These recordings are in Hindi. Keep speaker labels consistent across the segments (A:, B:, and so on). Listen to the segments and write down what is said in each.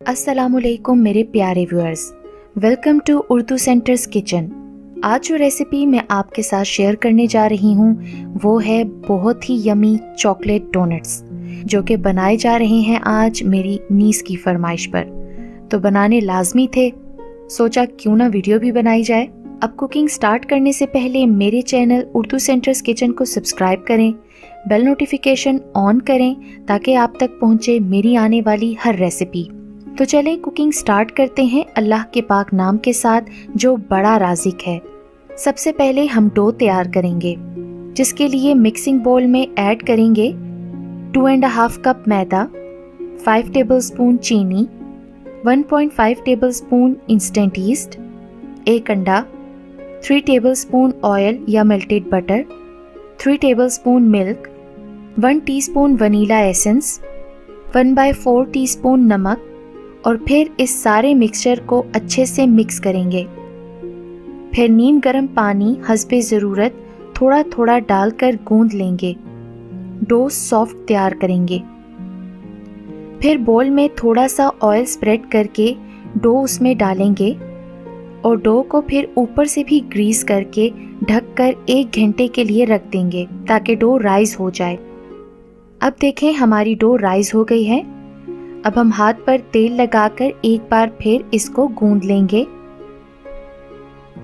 A: अस्सलामुअलैकुम मेरे प्यारे viewers, welcome to Urdu centre's kitchen. आज जो रेसिपी मैं आपके साथ शेयर करने जा रही हूँ वो है बहुत ही यमी चॉकलेट डोनट्स, जो कि बनाए जा रहे हैं आज मेरी नीस की फरमाइश पर। तो बनाने लाजमी थे, सोचा क्यों ना वीडियो भी बनाई जाए। अब कुकिंग स्टार्ट करने से पहले मेरे चैनल उर्दू सेंटर्स किचन को सब्सक्राइब करें, बेल नोटिफिकेशन ऑन करें ताकि आप तक पहुँचे मेरी आने वाली हर रेसिपी। तो चलें कुकिंग स्टार्ट करते हैं अल्लाह के पाक नाम के साथ जो बड़ा राज़िक है। सबसे पहले हम डो तैयार करेंगे, जिसके लिए मिक्सिंग बोल में ऐड करेंगे 2.5 कप मैदा, 5 टेबलस्पून चीनी, 1.5 टेबलस्पून इंस्टेंट ईस्ट, 1 अंडा, 3 टेबलस्पून ऑयल या melted butter, 3 tablespoon milk, 1 teaspoon vanilla essence, 1/4 teaspoon नमक और फिर इस सारे मिक्सचर को अच्छे से मिक्स करेंगे। फिर नीम गर्म पानी हस्बे ज़रूरत थोड़ा थोड़ा डालकर गूंद लेंगे। डो सॉफ्ट तैयार करेंगे। फिर बोल में थोड़ा सा ऑयल स्प्रेड करके डो उसमें डालेंगे और डो को फिर ऊपर से भी ग्रीस करके ढककर 1 घंटे के लिए रख देंगे ताकि डो राइज हो जाए। अब देखें हमारी डो राइज हो गई है। अब हम हाथ पर तेल लगाकर एक बार फिर इसको गूंद लेंगे।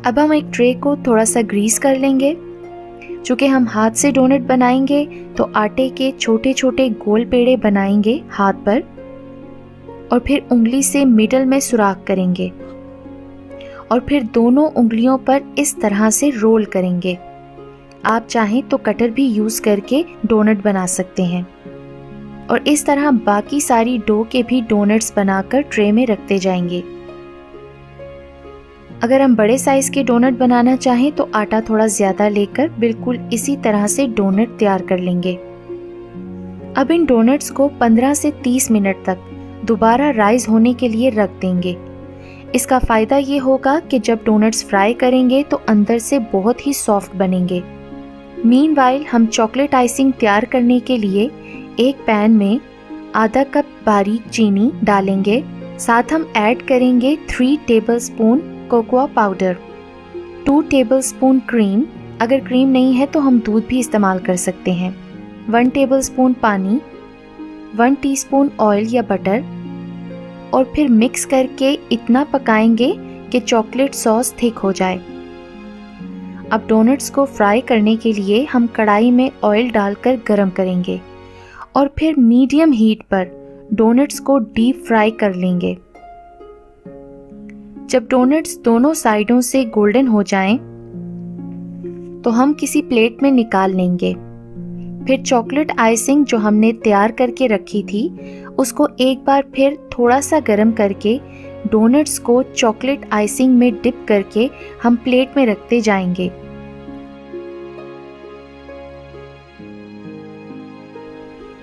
A: अब हम एक ट्रे को थोड़ा सा ग्रीस कर लेंगे। चूँकि हम हाथ से डोनट बनाएंगे तो आटे के छोटे छोटे गोल पेड़े बनाएंगे हाथ पर और फिर उंगली से मिडल में सुराख करेंगे और फिर दोनों उंगलियों पर इस तरह से रोल करेंगे। आप चाहें तो कटर भी यूज़ करके डोनट बना सकते हैं और इस तरह बाकी सारी डो के भी डोनट्स बनाकर ट्रे में रखते जाएंगे। अगर हम बड़े साइज के डोनट बनाना चाहें तो आटा थोड़ा ज़्यादा लेकर बिल्कुल इसी तरह से डोनट तैयार कर लेंगे। अब इन डोनट्स को 15 से 30 मिनट तक दोबारा राइज होने के लिए रख देंगे। इसका फ़ायदा ये होगा कि जब डोनट्स फ्राई करेंगे तो अंदर से बहुत ही सॉफ्ट बनेंगे। मीनवाइल हम चॉकलेट आइसिंग तैयार करने के लिए एक पैन में आधा कप बारीक चीनी डालेंगे। साथ हम ऐड करेंगे 3 tablespoon cocoa powder, 2 tablespoon cream, अगर क्रीम नहीं है तो हम दूध भी इस्तेमाल कर सकते हैं, 1 टेबलस्पून पानी, 1 टीस्पून ऑयल या बटर और फिर मिक्स करके इतना पकाएंगे कि चॉकलेट सॉस थिक हो जाए। अब डोनट्स को फ्राई करने के लिए हम कढ़ाई में ऑयल डालकर गरम करेंगे और फिर मीडियम हीट पर डोनट्स को डीप फ्राई कर लेंगे। जब डोनट्स दोनों साइडों से गोल्डन हो जाएं, तो हम किसी प्लेट में निकाल लेंगे। फिर चॉकलेट आइसिंग जो हमने तैयार करके रखी थी उसको एक बार फिर थोड़ा सा गरम करके डोनट्स को चॉकलेट आइसिंग में डिप करके हम प्लेट में रखते जाएंगे।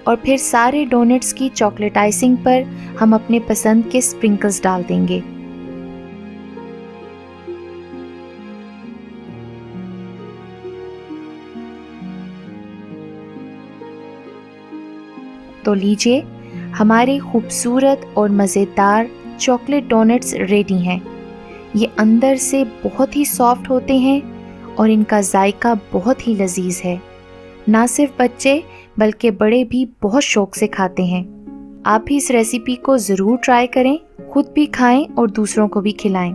A: और फिर सारे डोनट्स की चॉकलेट आइसिंग पर हम अपने पसंद के स्प्रिंकल्स डाल देंगे। तो लीजिए हमारे खूबसूरत और मज़ेदार चॉकलेट डोनट्स रेडी हैं। ये अंदर से बहुत ही सॉफ्ट होते हैं और इनका जायका बहुत ही लजीज है। ना सिर्फ बच्चे बल्कि बड़े भी बहुत शौक से खाते हैं। आप भी इस रेसिपी को ज़रूर ट्राई करें, खुद भी खाएं और दूसरों को भी खिलाएं।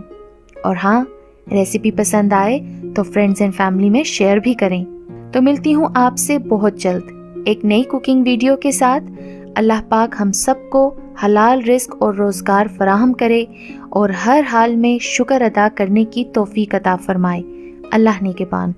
A: और हाँ, रेसिपी पसंद आए तो फ्रेंड्स एंड फैमिली में शेयर भी करें। तो मिलती हूँ आपसे बहुत जल्द एक नई कुकिंग वीडियो के साथ। अल्लाह पाक हम सबको हलाल रिस्क और रोज़गार फराहम करे और हर हाल में शुक्र अदा करने की तौफीक अता फरमाए। अल्लाह निगहबान।